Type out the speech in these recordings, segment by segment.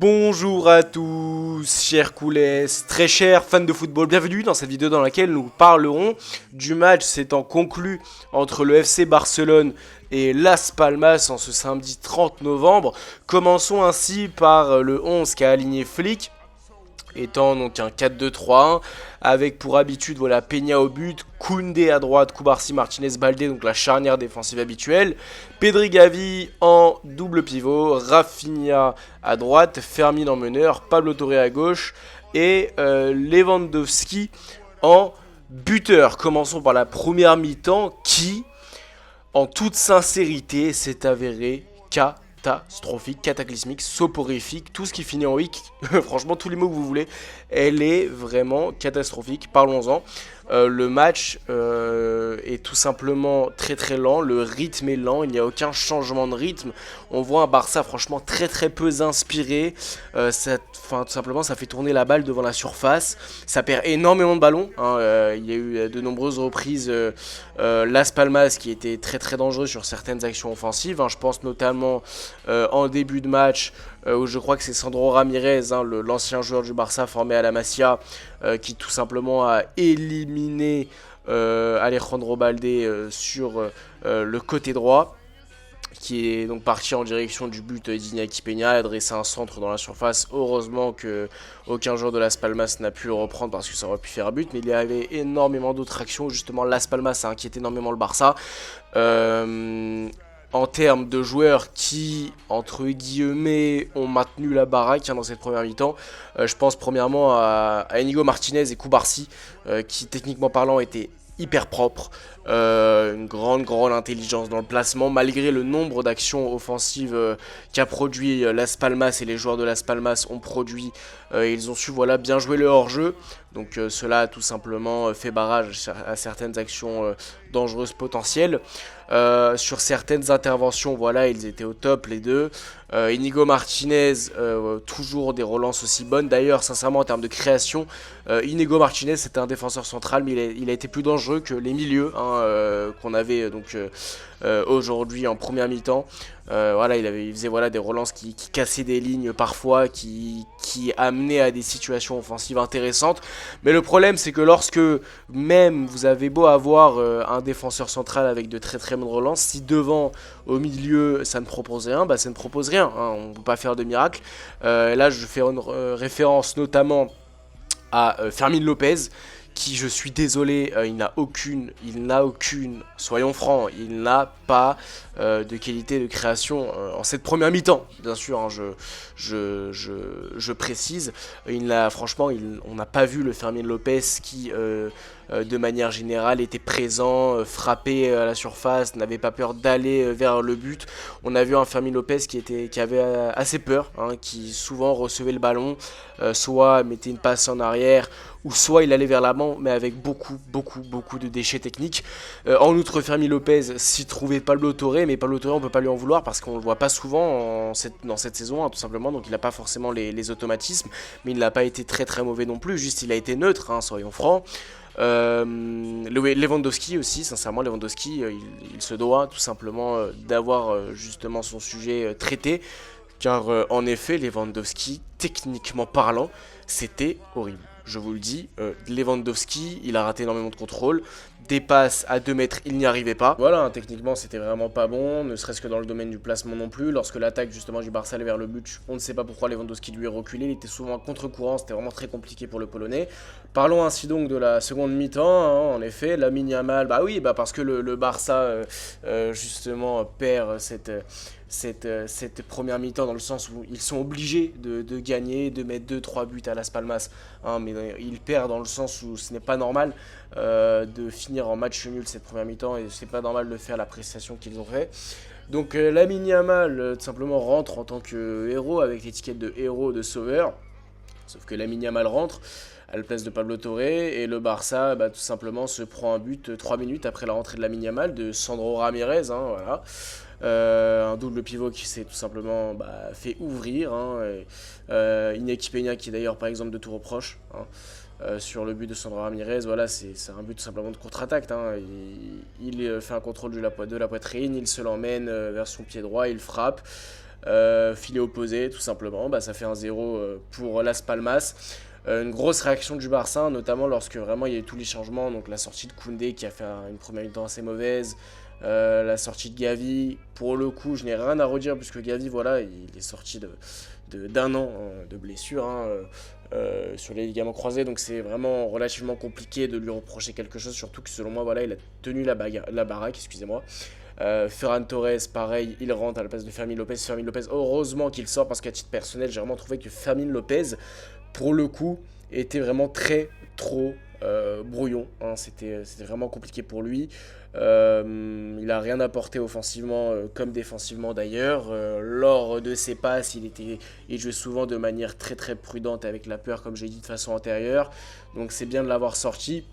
Bonjour à tous, chers coulés, très chers fans de football, bienvenue dans cette vidéo dans laquelle nous parlerons du match s'étant conclu entre le FC Barcelone et Las Palmas en ce samedi 30 novembre. Commençons ainsi par le 11 qu'a aligné Flick, étant donc un 4-2-3-1 avec pour habitude voilà Peña au but, Koundé à droite, Cubarsí, Martinez, Baldé, donc la charnière défensive habituelle, Pedri, Gavi en double pivot, Rafinha à droite, Fermin en meneur, Pablo Torre à gauche et Lewandowski en buteur. Commençons par la première mi-temps qui, en toute sincérité, s'est avérée catastrophique, cataclysmique, soporifique, tout ce qui finit en hic, franchement tous les mots que vous voulez, elle est vraiment catastrophique, parlons-en. Le match est tout simplement très très lent, le rythme est lent, il n'y a aucun changement de rythme, on voit un Barça franchement très très peu inspiré, tout simplement ça fait tourner la balle devant la surface, ça perd énormément de ballons, hein, il y a eu de nombreuses reprises Las Palmas qui était très très dangereux sur certaines actions offensives, hein, je pense notamment en début de match où je crois que c'est Sandro Ramirez, hein, l'ancien joueur du Barça formé à la Masia, qui tout simplement a éliminé Alejandro Baldé sur le côté droit, qui est donc parti en direction du but d'Iñaki Peña, a adressé un centre dans la surface. Heureusement que aucun joueur de Las Palmas n'a pu le reprendre parce que ça aurait pu faire but, mais il y avait énormément d'autres actions où justement Las Palmas a inquiété énormément le Barça. En termes de joueurs qui, entre guillemets, ont maintenu la baraque, hein, dans cette première mi-temps, je pense premièrement à Inigo Martinez et Cubarsí, qui techniquement parlant étaient hyper propres, une grande intelligence dans le placement, malgré le nombre d'actions offensives qu'a produit Las Palmas, et les joueurs de Las Palmas ont produit, ils ont su voilà bien jouer le hors-jeu, donc cela a tout simplement fait barrage à certaines actions dangereuses potentielles. Sur certaines interventions, voilà, ils étaient au top les deux. Inigo Martinez, toujours des relances aussi bonnes. D'ailleurs, sincèrement, en termes de création, Inigo Martinez c'était un défenseur central, mais il a été plus dangereux que les milieux, hein, qu'on avait aujourd'hui en première mi-temps. Voilà, il faisait voilà, des relances qui cassaient des lignes parfois, qui amenaient à des situations offensives intéressantes. Mais le problème, c'est que lorsque même vous avez beau avoir un défenseur central avec de très très bonnes relances, si devant, au milieu, ça ne propose rien, bah ça ne propose rien, hein, on ne peut pas faire de miracle. Là, je fais une référence notamment à Fermin Lopez, qui, je suis désolé, il n'a aucune, soyons francs, il n'a pas de qualité de création en cette première mi-temps, bien sûr, hein, je précise. Franchement, on n'a pas vu le Fermin Lopez qui, de manière générale, était présent, frappait à la surface, n'avait pas peur d'aller vers le but. On a vu un Fermin Lopez qui avait assez peur, hein, qui souvent recevait le ballon, soit mettait une passe en arrière, ou soit il allait vers l'avant, mais avec beaucoup de déchets techniques. En outre, Fermin Lopez s'y trouvait Pablo Torre, mais Pablo Torre, on peut pas lui en vouloir parce qu'on le voit pas souvent dans cette saison, hein, tout simplement, donc il n'a pas forcément les automatismes, mais il n'a pas été très très mauvais non plus, juste il a été neutre, hein, soyons francs. Lewandowski aussi, sincèrement, Lewandowski, il se doit tout simplement d'avoir justement son sujet traité, car en effet, Lewandowski, techniquement parlant, c'était horrible. Je vous le dis, Lewandowski, il a raté énormément de contrôle, des passes à 2 mètres, il n'y arrivait pas. Voilà, hein, techniquement, c'était vraiment pas bon, ne serait-ce que dans le domaine du placement non plus. Lorsque l'attaque justement du Barça allait vers le but, on ne sait pas pourquoi Lewandowski lui est reculé, il était souvent à contre-courant, c'était vraiment très compliqué pour le Polonais. Parlons ainsi donc de la seconde mi-temps, hein, en effet, Lamine Yamal, bah oui, parce que le Barça justement perd cette première mi-temps, dans le sens où ils sont obligés de gagner, de mettre 2-3 buts à Las Palmas, hein, mais ils perdent dans le sens où ce n'est pas normal de finir en match nul cette première mi-temps, et c'est pas normal de faire la prestation qu'ils ont fait. Donc Lamine Yamal tout simplement rentre en tant que héros, avec l'étiquette de héros, de sauveur, sauf que Lamine Yamal rentre à la place de Pablo Torre, et le Barça tout simplement se prend un but 3 minutes après la rentrée de Lamine Yamal, de Sandro Ramirez, hein, voilà. Un double pivot qui s'est tout simplement fait ouvrir, hein, Iñaki Peña, qui est d'ailleurs par exemple de tout reproche, hein, sur le but de Sandro Ramirez. Voilà, c'est un but tout simplement de contre-attaque, hein. Il fait un contrôle de la poitrine, il se l'emmène vers son pied droit, il frappe. filet opposé tout simplement, bah, ça fait 1-0 pour Las Palmas. Une grosse réaction du Barça, notamment lorsque vraiment il y a eu tous les changements, donc la sortie de Koundé qui a fait une première mi-temps assez mauvaise, la sortie de Gavi. Pour le coup, je n'ai rien à redire puisque Gavi, voilà, il est sorti d'un an de blessure sur les ligaments croisés, donc c'est vraiment relativement compliqué de lui reprocher quelque chose, surtout que selon moi, voilà, il a tenu la baraque, excusez-moi. Ferran Torres, pareil, il rentre à la place de Fermin Lopez. Fermin Lopez, heureusement qu'il sort parce qu'à titre personnel, j'ai vraiment trouvé que Fermin Lopez, pour le coup, était vraiment trop brouillon. Hein. C'était vraiment compliqué pour lui. Il n'a rien apporté offensivement comme défensivement d'ailleurs. Lors de ses passes, il jouait souvent de manière très prudente avec la peur, comme j'ai dit, de façon antérieure. Donc c'est bien de l'avoir sorti.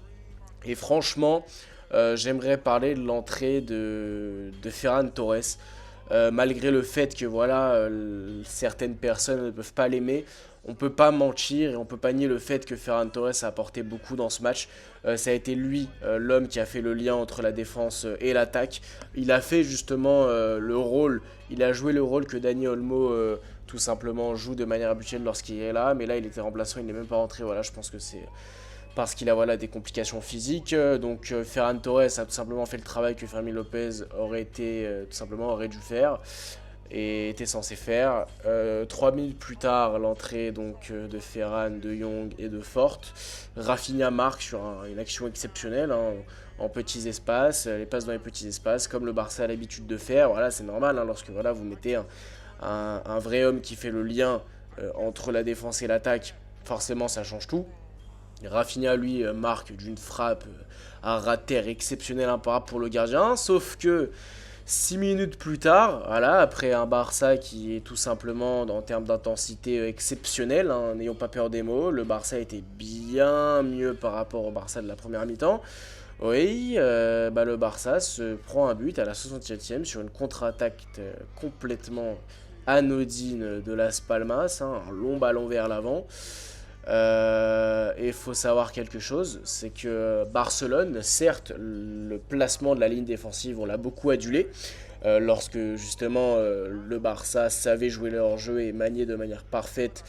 Et franchement, j'aimerais parler de l'entrée de Ferran Torres. Malgré le fait que voilà, certaines personnes ne peuvent pas l'aimer, on peut pas mentir et on peut pas nier le fait que Ferran Torres a apporté beaucoup dans ce match. Ça a été lui, l'homme qui a fait le lien entre la défense et l'attaque. Il a fait justement le rôle, il a joué le rôle que Dani Olmo tout simplement joue de manière habituelle lorsqu'il est là. Mais là, il était remplaçant, il n'est même pas rentré. Voilà, je pense que c'est parce qu'il a voilà, des complications physiques. Donc Ferran Torres a tout simplement fait le travail que Fermin Lopez aurait dû faire et était censé faire. 3 minutes plus tard, l'entrée donc de Ferran, de Jong et de Forte. Rafinha marque sur une action exceptionnelle en petits espaces, les passes dans les petits espaces, comme le Barça a l'habitude de faire. Voilà, c'est normal lorsque voilà, vous mettez un vrai homme qui fait le lien entre la défense et l'attaque, forcément ça change tout. Rafinha, lui, marque d'une frappe à ras de terre exceptionnelle, imparable pour le gardien. Sauf que 6 minutes plus tard, voilà, après un Barça qui est tout simplement, en termes d'intensité, exceptionnel, hein, n'ayons pas peur des mots, le Barça était bien mieux par rapport au Barça de la première mi-temps. Oui, le Barça se prend un but à la 67e sur une contre-attaque complètement anodine de Las Palmas, hein, un long ballon vers l'avant. Et il faut savoir quelque chose, c'est que Barcelone, certes, le placement de la ligne défensive, on l'a beaucoup adulé, lorsque justement le Barça savait jouer le hors-jeu et manier de manière parfaite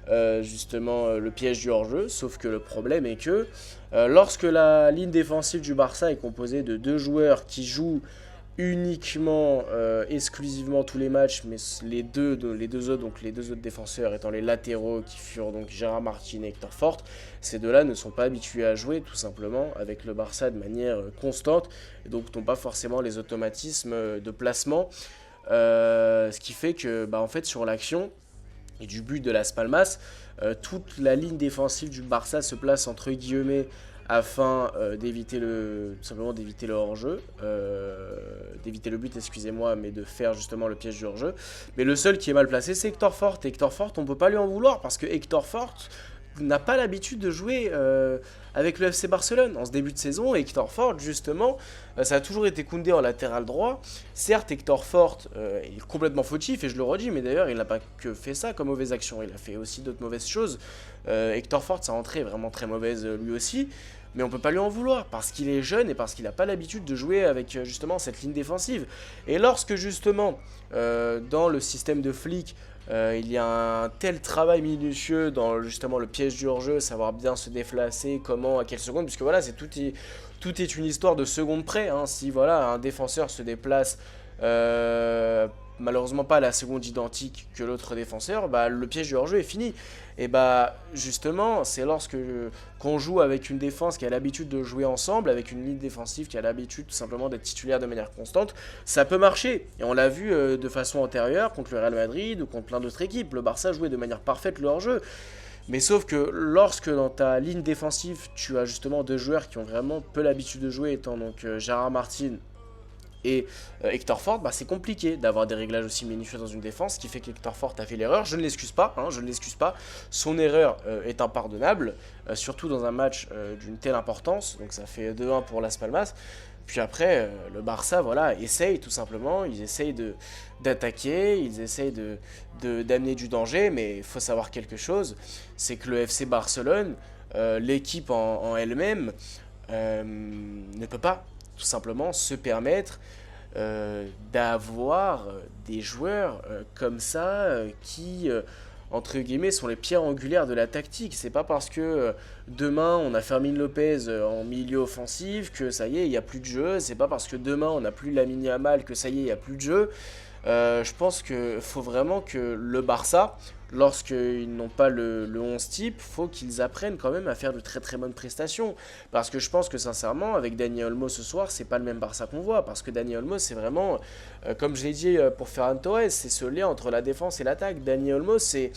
le piège du hors-jeu. Sauf que le problème est que lorsque la ligne défensive du Barça est composée de deux joueurs qui jouent uniquement, exclusivement tous les matchs, mais les deux autres défenseurs étant les latéraux qui furent donc Gérard Martin et Hector Forte, ces deux-là ne sont pas habitués à jouer tout simplement avec le Barça de manière constante, et donc n'ont pas forcément les automatismes de placement, ce qui fait que en fait sur l'action et du but de Las Palmas, toute la ligne défensive du Barça se place entre guillemets afin d'éviter d'éviter le hors-jeu, d'éviter le but, excusez-moi, mais de faire justement le piège du hors-jeu. Mais le seul qui est mal placé, c'est Hector Forte. Hector Forte, on peut pas lui en vouloir parce que Hector Forte n'a pas l'habitude de jouer avec le FC Barcelone. En ce début de saison, Hector Forte, justement, ça a toujours été Koundé en latéral droit. Certes, Hector Forte est complètement fautif, et je le redis, mais d'ailleurs, il n'a pas que fait ça comme mauvaise action. Il a fait aussi d'autres mauvaises choses. Hector Forte, sa rentrée est vraiment très mauvaise lui aussi. Mais on peut pas lui en vouloir parce qu'il est jeune et parce qu'il n'a pas l'habitude de jouer avec justement cette ligne défensive. Et lorsque justement dans le système de Flick il y a un tel travail minutieux dans justement le piège du hors-jeu, savoir bien se déplacer, comment, à quelle seconde, puisque voilà, tout est une histoire de seconde près. Hein. Si voilà, un défenseur se déplace malheureusement pas à la seconde identique que l'autre défenseur, le piège du hors-jeu est fini. Et justement, c'est lorsque qu'on joue avec une défense qui a l'habitude de jouer ensemble, avec une ligne défensive qui a l'habitude tout simplement d'être titulaire de manière constante, ça peut marcher. Et on l'a vu de façon antérieure contre le Real Madrid ou contre plein d'autres équipes. Le Barça jouait de manière parfaite le hors-jeu. Mais sauf que lorsque dans ta ligne défensive, tu as justement deux joueurs qui ont vraiment peu l'habitude de jouer, étant donc Gérard Martin et Hector Forte, c'est compliqué d'avoir des réglages aussi minutieux dans une défense, ce qui fait qu'Hector Forte a fait l'erreur. Je ne l'excuse pas, je ne l'excuse pas. Son erreur est impardonnable, surtout dans un match d'une telle importance. Donc ça fait 2-1 pour Las Palmas. Puis après, le Barça, voilà, essaye tout simplement. Ils essayent d'attaquer, ils essayent d'amener du danger, mais il faut savoir quelque chose, c'est que le FC Barcelone, l'équipe en elle-même, ne peut pas tout simplement se permettre d'avoir des joueurs comme ça qui, entre guillemets, sont les pierres angulaires de la tactique. C'est pas parce que demain on a Fermin Lopez en milieu offensif que ça y est, il n'y a plus de jeu. C'est pas parce que demain on n'a plus Lamine Yamal que ça y est, il n'y a plus de jeu. Je pense qu'il faut vraiment que le Barça, lorsqu'ils n'ont pas le 11 type, faut qu'ils apprennent quand même à faire de très très bonnes prestations. Parce que je pense que sincèrement, avec Dani Olmo ce soir, c'est pas le même Barça qu'on voit. Parce que Dani Olmo, c'est vraiment, comme je l'ai dit pour Ferran Torres, c'est ce lien entre la défense et l'attaque. Dani Olmo, c'est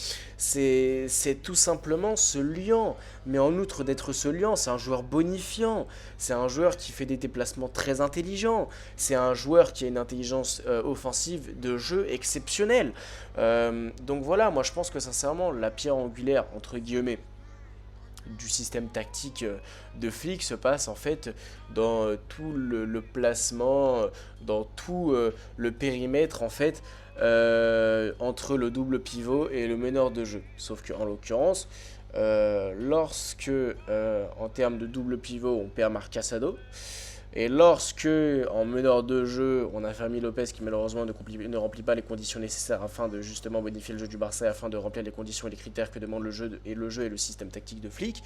tout simplement ce lien. Mais en outre d'être ce lien, c'est un joueur bonifiant. C'est un joueur qui fait des déplacements très intelligents. C'est un joueur qui a une intelligence offensive de jeu exceptionnelle. Donc voilà, moi je pense que sincèrement, la pierre angulaire, entre guillemets, du système tactique de Flick se passe en fait dans tout le placement, dans tout le périmètre en fait, entre le double pivot et le meneur de jeu. Sauf qu'en l'occurrence, lorsque en termes de double pivot on perd Marc Casado, et lorsque, en meneur de jeu, on a Fermi Lopez qui malheureusement ne remplit pas les conditions nécessaires afin de justement modifier le jeu du Barça, afin de remplir les conditions et les critères que demande le jeu et le système tactique de Flick,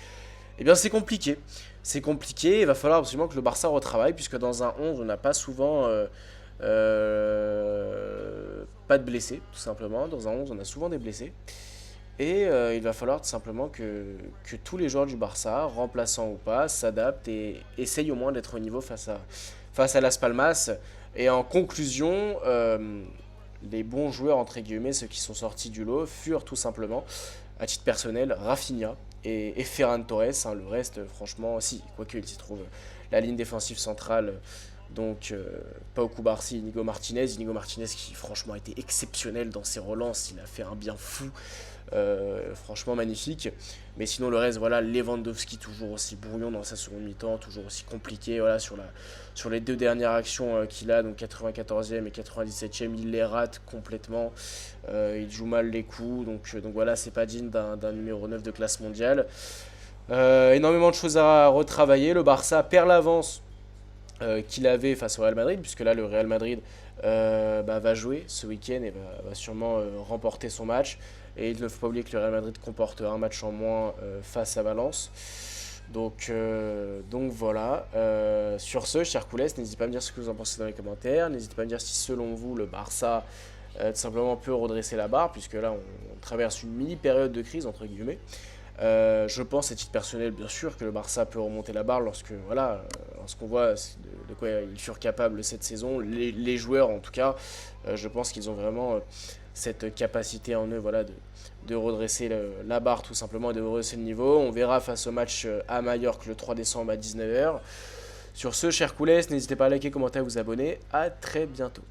eh bien c'est compliqué. C'est compliqué, il va falloir absolument que le Barça retravaille, puisque dans un 11, on n'a pas souvent pas de blessés, tout simplement. Dans un 11, on a souvent des blessés. Et il va falloir tout simplement que tous les joueurs du Barça, remplaçants ou pas, s'adaptent et essayent au moins d'être au niveau face à Las Palmas. Et en conclusion, les bons joueurs, entre guillemets, ceux qui sont sortis du lot, furent tout simplement, à titre personnel, Rafinha et Ferran Torres. Hein. Le reste, franchement, si, quoique il s'y trouve la ligne défensive centrale. Donc, Pau Cubarsí, Inigo Martinez qui franchement a été exceptionnel dans ses relances, il a fait un bien fou. Franchement magnifique, mais sinon le reste, voilà, Lewandowski toujours aussi brouillon dans sa seconde mi-temps, toujours aussi compliqué, voilà, sur les deux dernières actions qu'il a, donc 94e et 97e, il les rate complètement, il joue mal les coups, donc voilà, c'est pas digne d'un numéro 9 de classe mondiale. Énormément de choses à retravailler, le Barça perd l'avance qu'il avait face au Real Madrid, puisque là le Real Madrid va jouer ce week-end et va sûrement remporter son match. Et il ne faut pas oublier que le Real Madrid comporte un match en moins face à Valence. Donc voilà. Sur ce, cher Koulès, n'hésitez pas à me dire ce que vous en pensez dans les commentaires. N'hésitez pas à me dire si selon vous le Barça tout simplement peut redresser la barre, puisque là on traverse une mini période de crise entre guillemets. Je pense à titre personnel bien sûr que le Barça peut remonter la barre lorsqu'on voit de quoi ils furent capables cette saison, les joueurs en tout cas, je pense qu'ils ont vraiment cette capacité en eux, voilà, de redresser la barre tout simplement et de redresser le niveau. On verra face au match à Majorque le 3 décembre à 19h. Sur ce, cher Koulès, n'hésitez pas à liker, commenter, à vous abonner. À très bientôt.